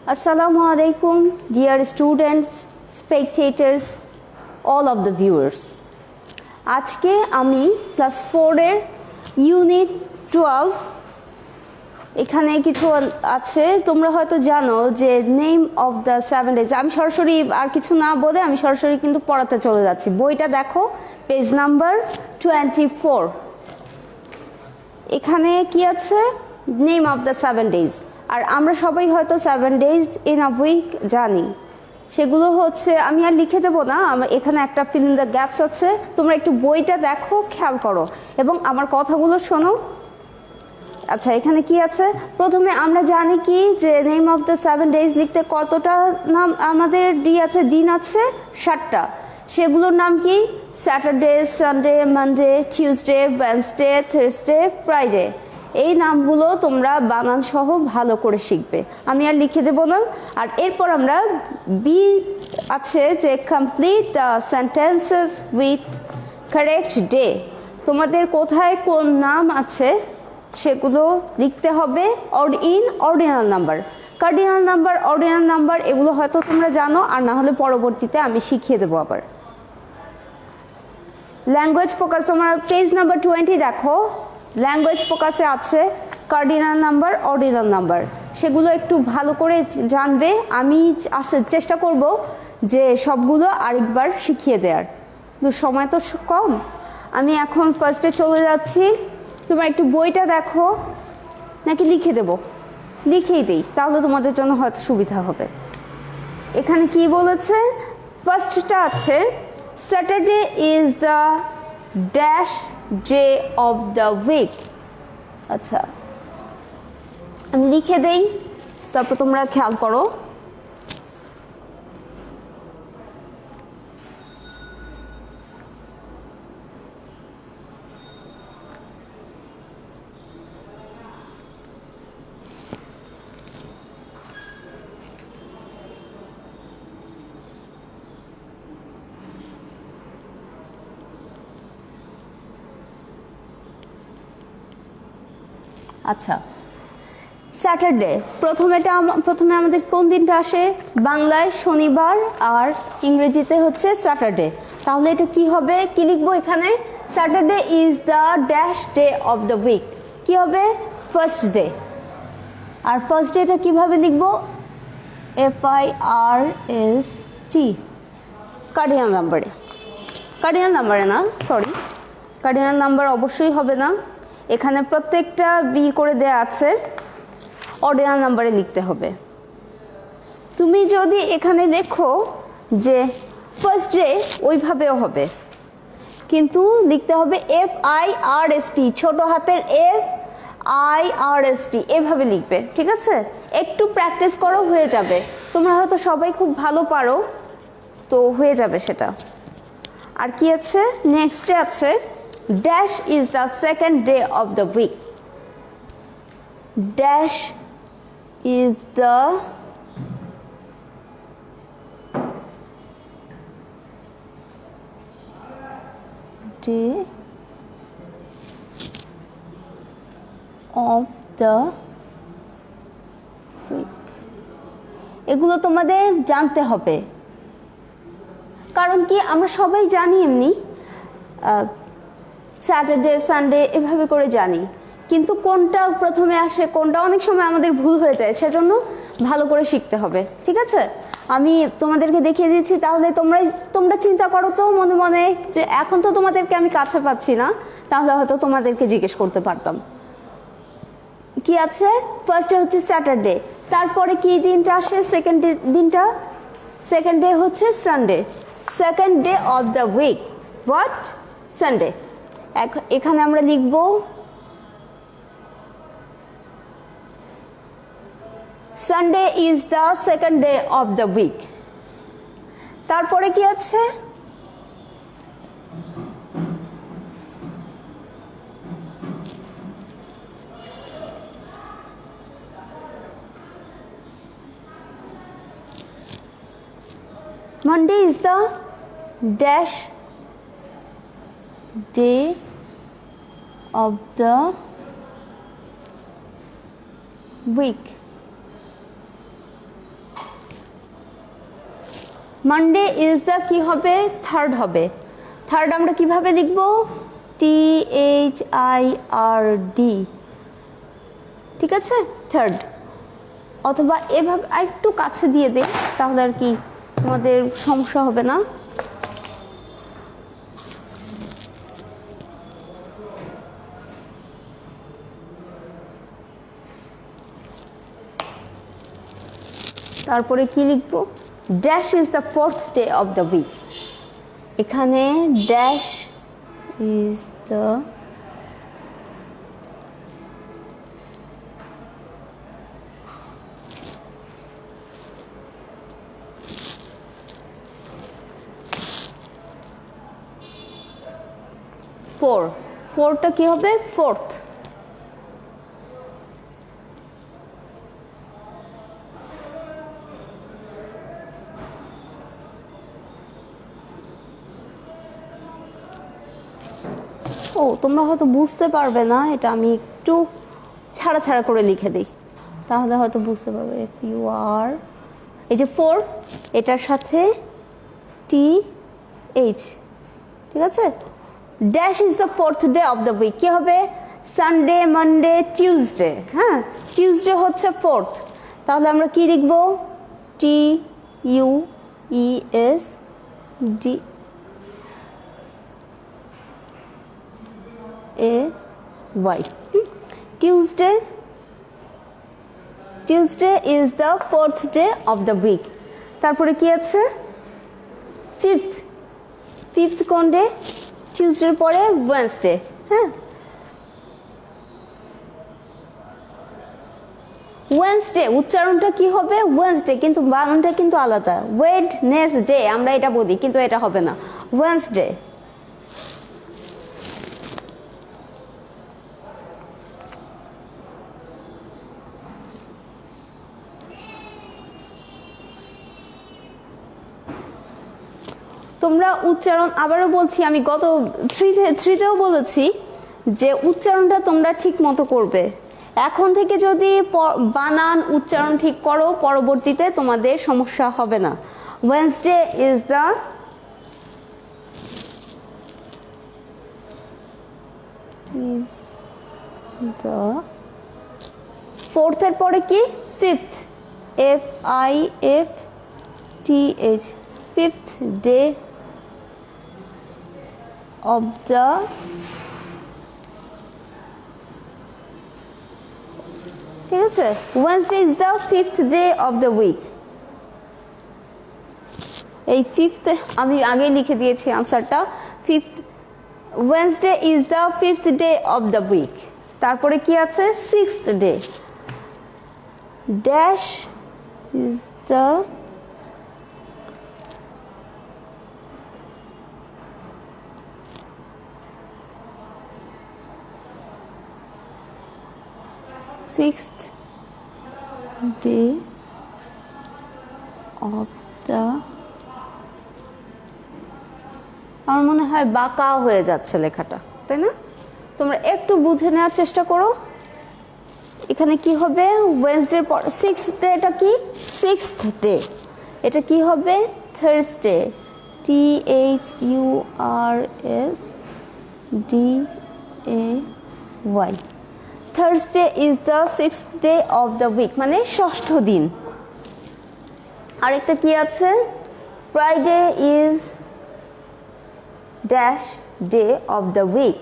Assalamu alaikum, dear students, spectators, all of the viewers. আজকে আমি class 4 এর unit 12 এখানে কিছু আছে তোমরা হয়তো জানো যে নেম অফ দ্য 7 ডেজ। আমি সরাসরি আর কিছু না বলে আমি সরাসরি কিন্তু পড়াতে চলে যাচ্ছি। বইটা দেখো পেজ নাম্বার 24। এখানে কি আছে? Name of the 7 days. আর আমরা সবাই হয়তো 7 ডেজ ইন আ উইক জানি। সেগুলো হচ্ছে আমি আর লিখে দেবো না, এখানে একটা ফিল ইন দ্য গ্যাপস আছে, তোমরা একটু বইটা দেখো, খেয়াল করো এবং আমার কথাগুলো শোনো। আচ্ছা, এখানে কি আছে? প্রথমে আমরা জানি কি যে নেম অফ দ্য 7 ডেজ লিখতে কতটা নাম আমাদের আছে, দিন আছে 7টা। সেগুলোর নাম কি? Saturday, Sunday, Monday, Tuesday, Wednesday, Thursday, Friday. এই নামগুলো তোমরা বানান সহ ভালো করে শিখবে, আমি আর লিখে দেব না। আর এরপর আমরা বি আছে যে complete the sentences with correct day. তোমাদের কোথায় কোন নাম আছে সেগুলো লিখতে হবে in ordinal number. Cardinal number, ordinal number এগুলো হয়তো তোমরা জানো, আর না হলে পরবর্তীতে আমি শিখিয়ে দেবো আবার। ল্যাঙ্গুয়েজ ফোকাস, তোমরা পেজ নাম্বার 20 দেখো। ল্যাঙ্গুয়েজ ফোকাসে আছে কার্ডিনাল নাম্বার, অর্ডিনাল নাম্বার, সেগুলো একটু ভালো করে জানবে। আমি চেষ্টা করব যে সবগুলো আরেকবার শিখিয়ে দেওয়ার, কিন্তু সময় তো কম। আমি এখন ফার্স্টে চলে যাচ্ছি। তোমরা একটু বইটা দেখো, নাকি লিখে দেব? লিখেই দেই, তাহলে তোমাদের জন্য হয়তো সুবিধা হবে। এখানে কি বলেছে? ফার্স্টটা আছে Saturday is the dash day of the week. আচ্ছা, আমি লিখে দেই, তারপর তোমরা খেয়াল করো। আচ্ছা, স্যাটারডে প্রথমে আমাদের কোন দিনটা আসে? বাংলায় শনিবার, আর ইংরেজিতে হচ্ছে স্যাটারডে। তাহলে এটা কি হবে? কি লিখবো এখানে? Saturday is the dash day of the week. কি হবে? First day. আর ফার্স্ট ডেটা কিভাবে লিখবো? FIRST, কার্ডিনাল নাম্বারে। কার্ডিনাল নাম্বারে না, সরি, কার্ডিনাল নাম্বার অবশ্যই হবে না, এখানে প্রত্যেকটা বি করে দেয়া আছে, অর্ডিনাল নাম্বারে লিখতে হবে। তুমি যদি এখানে লেখো যে ফার্স্ট ডে, ওইভাবেও হবে, কিন্তু লিখতে হবে FIRST, ছোট হাতের FIRST, এভাবে লিখবে। ঠিক আছে? একটু প্র্যাকটিস করো, হয়ে যাবে। তোমরা হয়তো সবাই খুব ভালো পারো, তো হয়ে যাবে সেটা। আর কি আছে? নেক্সটে আছে dash is the second day of the week. Dash is the day of the week. এগুলো তোমাদের জানতে হবে, কারণ কি আমরা সবাই জানি এমনি স্যাটারডে, সানডে এভাবে করে জানি, কিন্তু কোনটা প্রথমে আসে কোনটা অনেক সময় আমাদের ভুল হয়ে যায়, সেজন্য ভালো করে শিখতে হবে। ঠিক আছে? আমি তোমাদেরকে দেখিয়ে দিচ্ছি, তাহলে তোমরা চিন্তা করো তো মনে মনে যে এখন তো তোমাদেরকে আমি কাছে পাচ্ছি না, তাহলে হয়তো তোমাদেরকে জিজ্ঞেস করতে পারতাম। কি আছে? ফার্স্টে হচ্ছে স্যাটারডে, তারপরে কি দিনটা আসে? সেকেন্ড দিনটা, সেকেন্ড ডে হচ্ছে Sunday. Second day of the week, what? Sunday. এখানে আমরা লিখব Sunday is the second day of the week. তারপরে কি আছে? Monday is the dash day of the week. Monday is the কি হবে, থার্ড হবে। থার্ড আমরা কিভাবে লিখব, THIRD, ঠিক আছে, থার্ড। অথবা এভাবে একটু কাছে দিয়ে দে, তাহলে আর কি তোমাদের সমস্যা হবে না। তারপরে কি লিখবো, dash is the fourth day of the week. এখানে ড্যাশ ইজ দ্য ফোরটা কি হবে, ফোর্থ। ও তোমরা হয়তো বুঝতে পারবে না, এটা আমি একটু ছাড়া ছাড়া করে লিখে দিই, তাহলে হয়তো বুঝতে পারবে। FUR, এই যে 4, এটার সাথে TH, ঠিক আছে। Dash is the fourth day of the week, কি হবে, সানডে, মানডে, টিউসডে। হ্যাঁ, টিউসডে হচ্ছে ফোর্থ, তাহলে আমরা কি লিখবো, TUESDAY, Tuesday. Tuesday is the fourth day of the week. তারপরে কি আছে, ফিফথ কোন ডে, টিউসডে পরে ওয়েডনেসডে। হ্যাঁ, ওয়েডনেসডে উচ্চারণটা কি হবে, ওয়েডনেসডে, কিন্তু বানানটা কিন্তু আলাদা। ওয়েডনেসডে আমরা এটা বলি, কিন্তু এটা হবে না, ওয়েডনেসডে। তোমরা উচ্চারণ, আবারও বলছি, আমি গত থ্রিতেও বলেছি যে উচ্চারণটা তোমরা ঠিক মতো করবে। এখন থেকে যদি বানান উচ্চারণ ঠিক করো, পরবর্তীতে তোমাদের সমস্যা হবে না। ওয়েডনেসডে ইজ দ্য ফোর্থের পরে কি, fifth, FIFTH, fifth day of the ঠিক আছে, Wednesday is the fifth day of the week. এই ফিফথ আমি আগেই লিখে দিয়েছি আনসারটা, fifth, Wednesday is the fifth day of the week. তারপরে কি আছে, sixth day, dash is the sixth day of the, আমার মনে হয় বাঁকা হয়ে যাচ্ছে লেখাটা, তাই না? তোমরা একটু বুঝে নেওয়ার চেষ্টা করো। এখানে কি হবে, ওয়েডনেসডে পর সিক্সথ ডে, এটা কি, সিক্সথ ডে, এটা কি হবে, Thursday, THURSDAY। Thursday is the sixth day of the week, মানে ষষ্ঠ দিন। আরেকটা কি আছে, Friday is dash day of the week.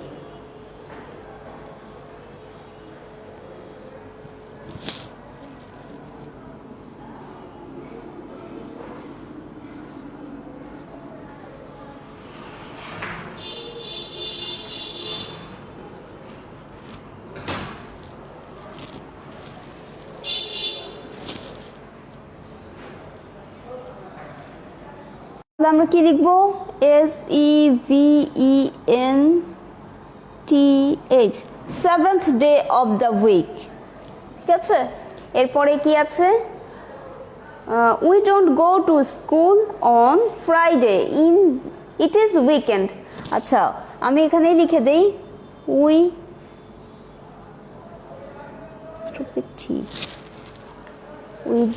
আমরা কি লিখবো, SEVENTH, seventh day of the week, ঠিক আছে। এরপরে কি আছে, we don't go to school on Friday, it is weekend. আচ্ছা, আমি এখানে লিখে দেই, we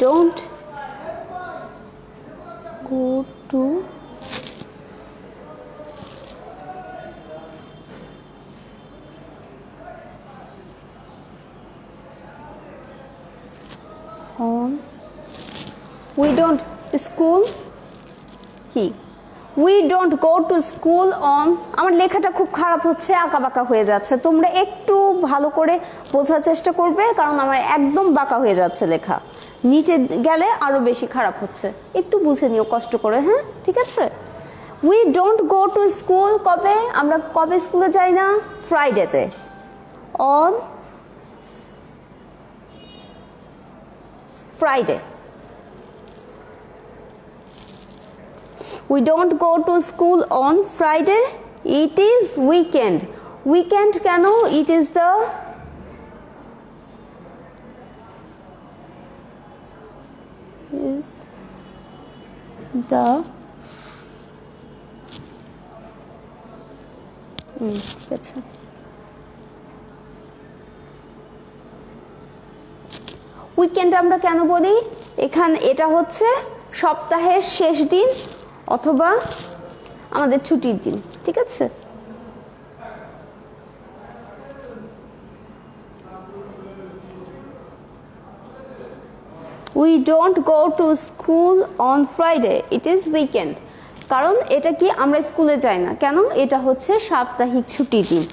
don't go to on we don't school কি we don't go to school on আমার লেখাটা খুব খারাপ হচ্ছে আঁকাবাঁকা হয়ে যাচ্ছে তোমরা একটু ভালো করে বোঝার চেষ্টা করবে কারণ আমার একদম বাঁকা হয়ে যাচ্ছে লেখা নিচে গেলে আরো বেশি খারাপ হচ্ছে একটু বুঝে নিও কষ্ট করে হ্যাঁ ঠিক আছে we don't go to school কবে আমরা কবে স্কুলে যাই না ফ্রাইডেতে on Friday we don't go to school on Friday it is weekend weekend কেন it is the ঠিক আছে উইকেন্ড আমরা কেন বলি এখানে এটা হচ্ছে সপ্তাহের শেষ দিন অথবা আমাদের ছুটির দিন ঠিক আছে we don't go to school on Friday it is weekend কারণ এটা কি আমরা স্কুলে যাই না কেন এটা হচ্ছে সাপ্তাহিক ছুটির দিন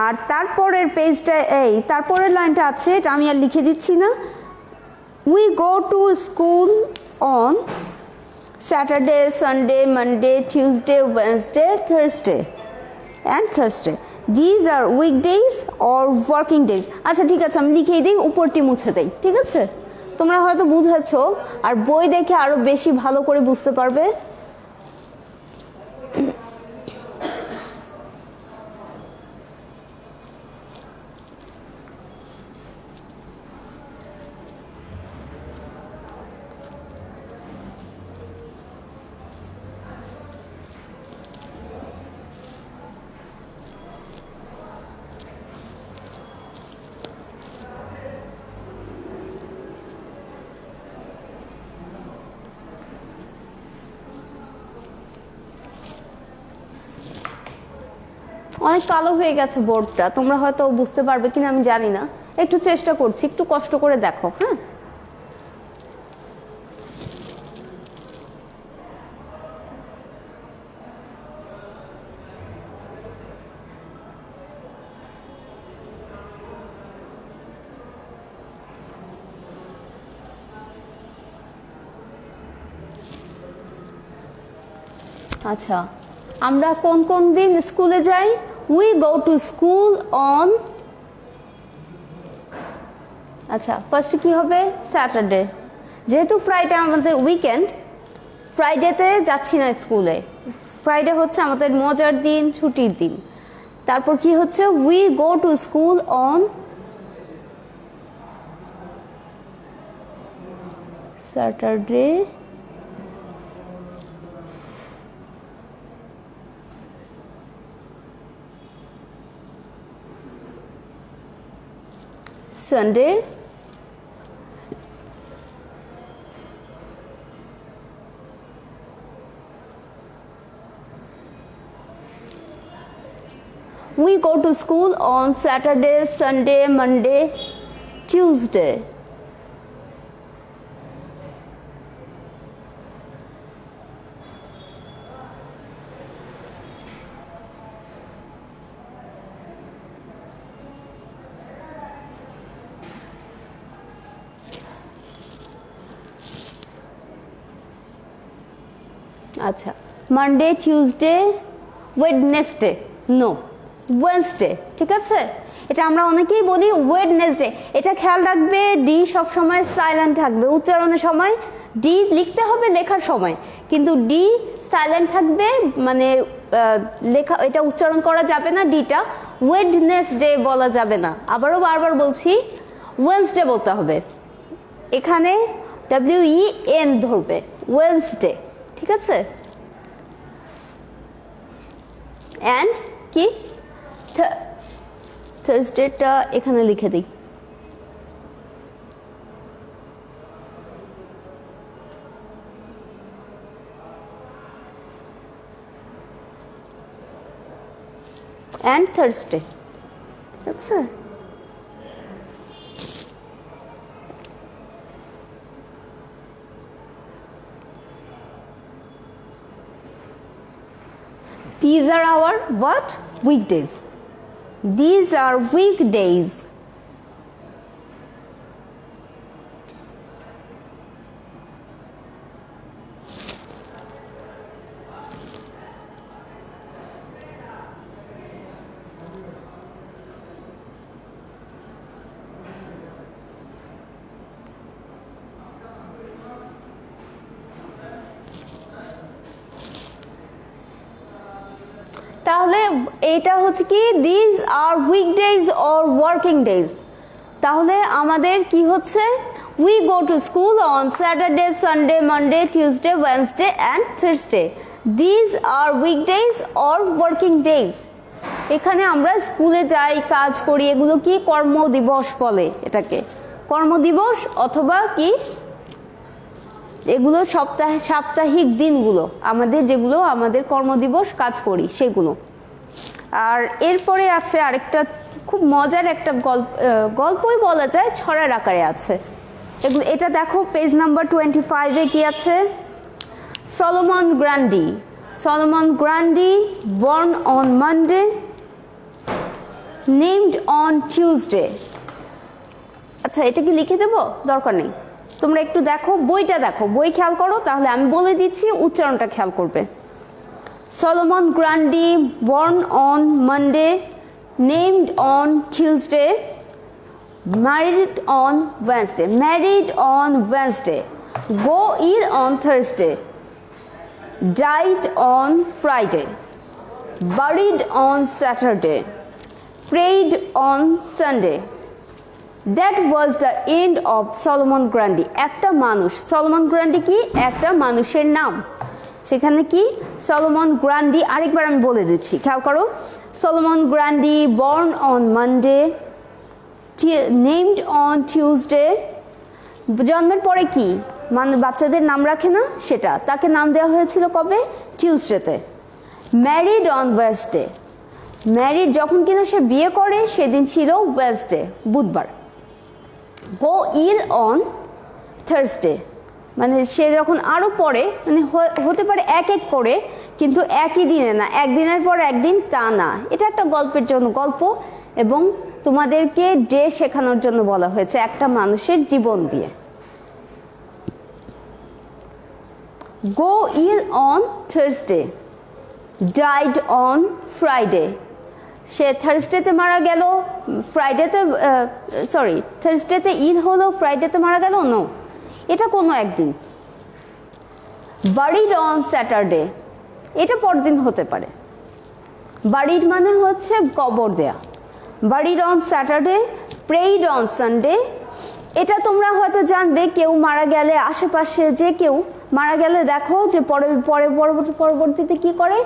আর তারপরের পেজটা এই তারপরের লাইনটা আছে এটা আমি আর লিখে দিচ্ছি না we go to school on Saturday Sunday Monday Tuesday Wednesday Thursday and Thursday these are weekdays or working days আচ্ছা ঠিক আছে আমি লিখে দিই উপরটি মুছে দেই ঠিক আছে তোমরা হয়তো বুঝেছো আর বই দেখে আরো বেশি ভালো করে বুঝতে পারবে অনেক কালো হয়ে গেছে বোর্ডটা তোমরা হয়তো বুঝতে পারবে কিনা আমি জানি না একটু চেষ্টা করছি একটু কষ্ট করে দেখো হ্যাঁ আচ্ছা আমরা কোন কোন দিন স্কুলে যাই we go to school on আচ্ছা ফার্স্ট কি হবে স্যাটারডে যেহেতু ফ্রাইডে আমাদের উইকেন্ড ফ্রাইডেতে যাচ্ছি না স্কুলে ফ্রাইডে হচ্ছে আমাদের মজার দিন ছুটির দিন তারপর কি হচ্ছে we go to school on Saturday Sunday we go to school on Saturday, Sunday, Monday, Tuesday আচ্ছা Monday Tuesday Wednesday no Wednesday ঠিক আছে এটা আমরা অনেকেই বলি ওয়েডনেসডে এটা খেয়াল রাখবে ডি সব সময় সাইলেন্ট থাকবে উচ্চারণের সময় ডি লিখতে হবে লেখার সময় কিন্তু ডি সাইলেন্ট থাকবে মানে লেখা এটা উচ্চারণ করা যাবে না ডিটা ওয়েডনেসডে বলা যাবে না আবারও বারবার বলছি ওয়েডনেসডে বলতে হবে এখানে WEN ধরবে ওয়েডনেসডে ঠিক আছে এন্ড কি থার্সডেটা এখানে লিখে দিই অ্যান্ড থার্সডে। ঠিক আছে, these are our what? Weekdays. These are weekdays. তাহলে এটা হচ্ছে কি this are weekdays or working days. তাহলে আমাদের কি হচ্ছে we go to school on Saturday, Sunday, Monday, Tuesday, Wednesday and Thursday. This are weekdays or working days. এখানে আমরা স্কুলে যাই, কাজ করি, এগুলো কি কর্মদিবস বলে, এটাকে কর্মদিবস অথবা কি এগুলো সাপ্তাহিক দিনগুলো আমাদের, যেগুলো আমাদের কর্মদিবস কাজ করি সেগুলো। আর এরপরে আছে আরেকটা খুব মজার একটা গল্পই বলা যায়, ছড়ার আকারে আছে এগুলো। এটা দেখো পেজ নাম্বার 25-এ কি আছে, Solomon Grundy. Solomon Grundy born on Monday, named on Tuesday। আচ্ছা, এটা কি লিখে দেবো? দরকার নেই, তোমরা একটু দেখো, বইটা দেখো, বই খেয়াল করো, তাহলে আমি বলে দিচ্ছি, উচ্চারণটা খেয়াল করবে। Solomon Grundy born on Monday, named on Tuesday, married on Wednesday, go ill on Thursday, died on Friday, buried on Saturday, prayed on Sunday. That was the end of Solomon Grundy। একটা মানুষ, Solomon গ্রান্ডি কি একটা মানুষের নাম, সেখানে কি Solomon গ্রান্ডি, আরেকবার আমি বলে দিচ্ছি, খেয়াল করো। Solomon Grundy born on Monday, named on Tuesday। জন্মের পরে কি মানে বাচ্চাদের নাম রাখে না, সেটা তাকে নাম দেওয়া হয়েছিল কবে? টিউসডেতে। ম্যারিড অন ওয়েডনেসডে, ম্যারিড যখন কিনা সে বিয়ে করে সেদিন ছিল ওয়েডনেসডে, বুধবার। গো ইল অন থার্সডে, মানে সে যখন আরও পরে, মানে হতে পারে এক এক করে, কিন্তু একই দিনে না, একদিনের পর একদিন তা না। এটা একটা গল্পের জন্য গল্প, এবং তোমাদেরকে ডে শেখানোর জন্য বলা হয়েছে একটা মানুষের জীবন দিয়ে। Go ill on Thursday, died on Friday. সে থার্সডেতে মারা গেল, ফ্রাইডেতে থার্সডেতে ঈদ হলো, ফ্রাইডেতে মারা গেল, নো, এটা কোনো একদিন। বারিড অন স্যাটারডে, এটা পরদিন হতে পারে। বারিড মানে হচ্ছে কবর দেয়া। Buried on Saturday, prayed on Sunday. এটা তোমরা হয়তো জানবে, কেউ মারা গেলে আশেপাশে যে কেউ মারা গেলে দেখো যে পরবর্তীতে কি করে,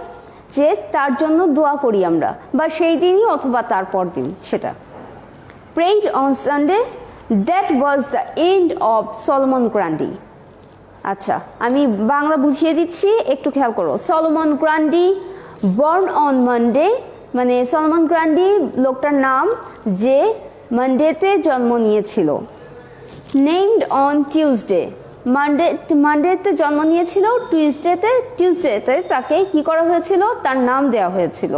যে তার জন্য দোয়া করি আমরা, বা সেই দিনই অথবা তার পর দিন সেটা। Prayed on Sunday, that was the end of Solomon Grundy. আচ্ছা, আমি বাংলা বুঝিয়ে দিচ্ছি, একটু খেয়াল করো। Solomon Grundy born on Monday, মানে সলোমন গ্রান্ডি লোকটার নাম যে মানডেতে জন্ম নিয়েছিল। নেমড অন টিউসডে, মানডেতে জন্ম নিয়েছিল, টিউসডেতে তাকে কি করা হয়েছিল, তার নাম দেওয়া হয়েছিল।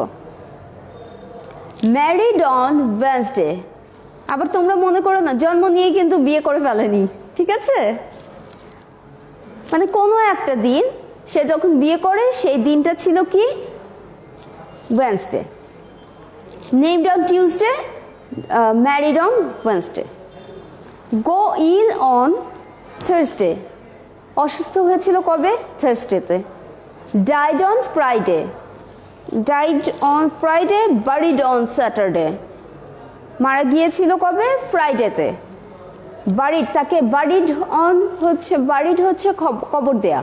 ম্যারিড অন ওয়েডনেসডে, আবার তোমরা মনে করো না জন্ম নিয়ে কিন্তু বিয়ে করে ফেলেনি, ঠিক আছে, মানে কোনো একটা দিন সে যখন বিয়ে করে সেই দিনটা ছিল কি, Wednesday. Named on Tuesday, married on Wednesday. Go ill on Thursday, অসুস্থ হয়েছিল কবে, থার্সডেতে। Died on Friday, buried on Saturday, মারা গিয়েছিল কবে, ফ্রাইডেতে। তাকে বারিড হচ্ছে কবর দেয়া।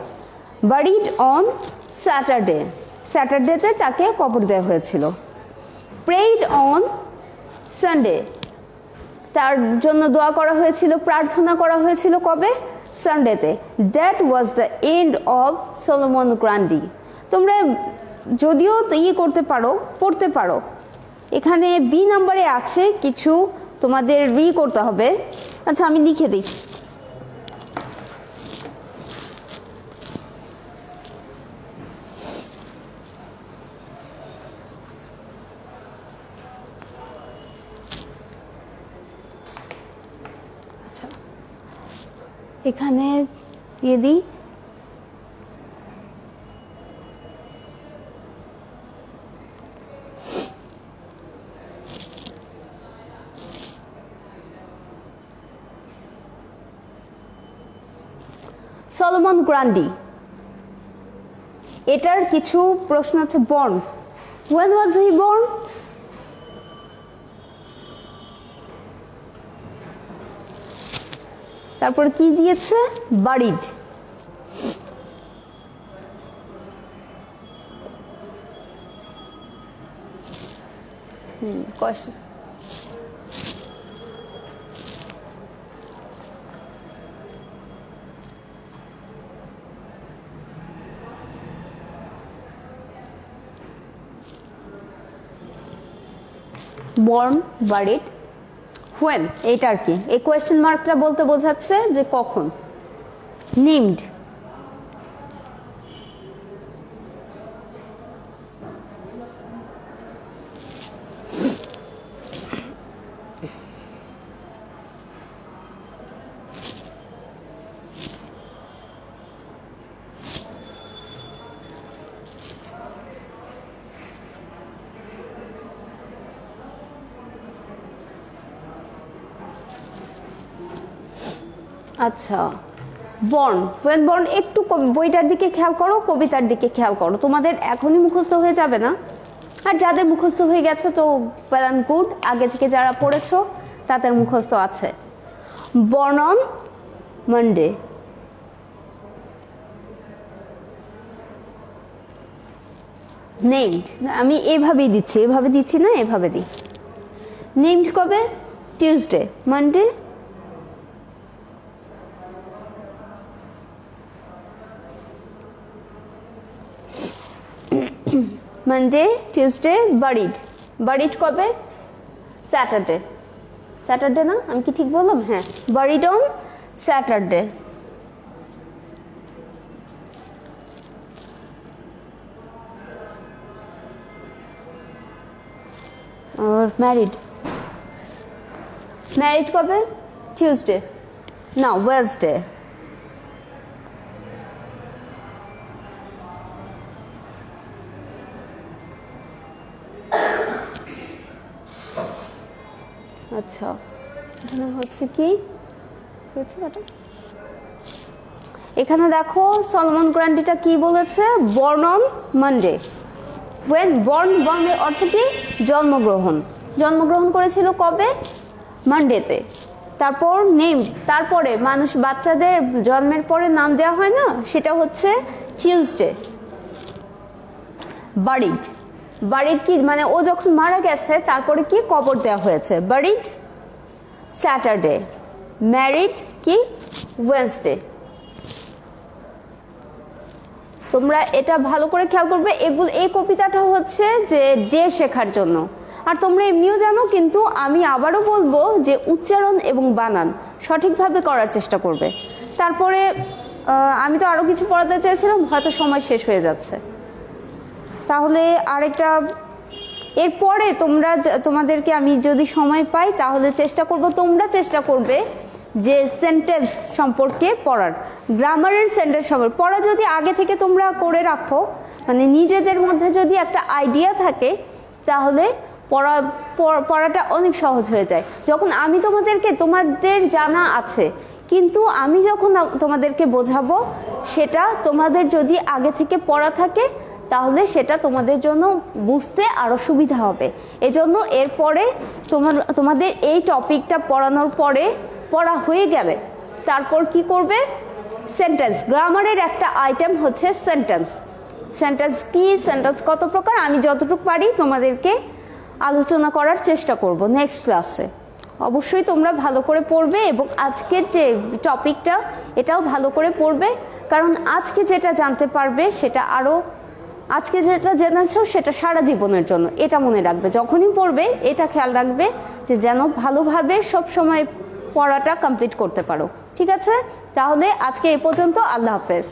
বারিড অন স্যাটারডেতে তাকে কবর দেওয়া হয়েছিল। প্রেইড অন সানডে, তার জন্য দোয়া করা হয়েছিল, প্রার্থনা করা হয়েছিল কবে, সানডেতে। That was the end of Solomon Grundy. তোমরা যদিও করতে পারো, পড়তে পারো, এখানে বি নাম্বারে আছে কিছু তোমাদের করতে হবে। আচ্ছা আমি লিখে দিই। আচ্ছা এখানে দিয়ে দিই। সলোমন গ্রান্ডি, এটার কিছু প্রশ্ন আছে। Born, when was he born? তারপর কি দিয়েছে? Buried. Question born, buried, when, এইটা আর কি। এই কোয়েশ্চেন মার্কটা বলতে বোঝাচ্ছে যে কখন। নেমড, আচ্ছা বর্ন, ওয়েন বর্ন, একটু বইটার দিকে খেয়াল করো, কবিতার দিকে খেয়াল করো, তোমাদের এখনই মুখস্থ হয়ে যাবে না। আর যাদের মুখস্থ হয়ে গেছে তো ওয়েল অ্যান্ড গুড, আগে থেকে যারা পড়েছো তাদের মুখস্থ আছে। বর্ন অন মানডে, নেমড, আমি এভাবেই দিচ্ছি, এভাবে দিচ্ছি না, এভাবে দিই। নেমড কবে? Tuesday, Monday, Monday, Tuesday. Buried, buried কবে? স্যাটারডে, স্যাটারডে না, আমি কি ঠিক বললাম? হ্যাঁ, buried on Saturday. R married, married কবে? টিউসডে, না ওয়েডনেসডে। আচ্ছা এখানে হচ্ছে কি হয়েছে এটা, এখানে দেখো সলোমন গ্রান্ডিটা কি বলেছে? Born on Monday. When born, বর্নের অর্থ কি? জন্মগ্রহণ। জন্মগ্রহণ করেছিল কবে? মানডেতে। তারপর নেম, তারপরে মানুষ বাচ্চাদের জন্মের পরে নাম দেওয়া হয় না, সেটা হচ্ছে টিউসডে। বারিড, বারিড কি মানে ও যখন মারা গেছে তারপরে কি কবর দেওয়া হয়েছে, বারিড স্যাটারডে। ম্যারিড কি? ওয়েডনেসডে। তোমরা এটা ভালো করে খেয়াল করবে, এগুলো এই কবিতাটা হচ্ছে যে ডে শেখার জন্য। আর তোমরা এমনিও জানো, কিন্তু আমি আবারও বলবো যে উচ্চারণ এবং বানান সঠিকভাবে করার চেষ্টা করবে। তারপরে আমি তো আরও কিছু পড়াতে চেয়েছিলাম, হয়তো সময় শেষ হয়ে যাচ্ছে, তাহলে আরেকটা এরপরে তোমাদেরকে আমি যদি সময় পাই তাহলে চেষ্টা করব, তোমরা চেষ্টা করবে যে সেন্টেন্স সম্পর্কে পড়ার, গ্রামারের সেন্টেন্স সম্পর্কে পড়া যদি আগে থেকে তোমরা করে রাখো, মানে নিজেদের মধ্যে যদি একটা আইডিয়া থাকে, তাহলে পড়াটা অনেক সহজ হয়ে যায়। যখন আমি তোমাদের জানা আছে, কিন্তু আমি যখন তোমাদেরকে বোঝাবো, সেটা তোমাদের যদি আগে থেকে পড়া থাকে তাহলে সেটা তোমাদের জন্য বুঝতে আরও সুবিধা হবে। এজন্য এরপরে তোমাদের এই টপিকটা পড়ানোর পরে, পড়া হয়ে গেলে তারপর কি করবে? সেন্টেন্স, গ্রামারের একটা আইটেম হচ্ছে সেন্টেন্স। সেন্টেন্স কি, সেন্টেন্স কত প্রকার, আমি যতটুকু পারি তোমাদেরকে আলোচনা করার চেষ্টা করব নেক্সট ক্লাসে। অবশ্যই তোমরা ভালো করে পড়বে এবং আজকের যে টপিকটা এটাও ভালো করে পড়বে, কারণ আজকে যেটা জানতে পারবে সেটা আরও আজকে যেটা জেনেছো সেটা সারা জীবনের জন্য, এটা মনে রাখবে। যখনই পড়বে এটা খেয়াল রাখবে যে যেন ভালোভাবে সব সময় পড়াটা কমপ্লিট করতে পারো। ঠিক আছে, তাহলে আজকে এই পর্যন্ত। আল্লাহ হাফেজ।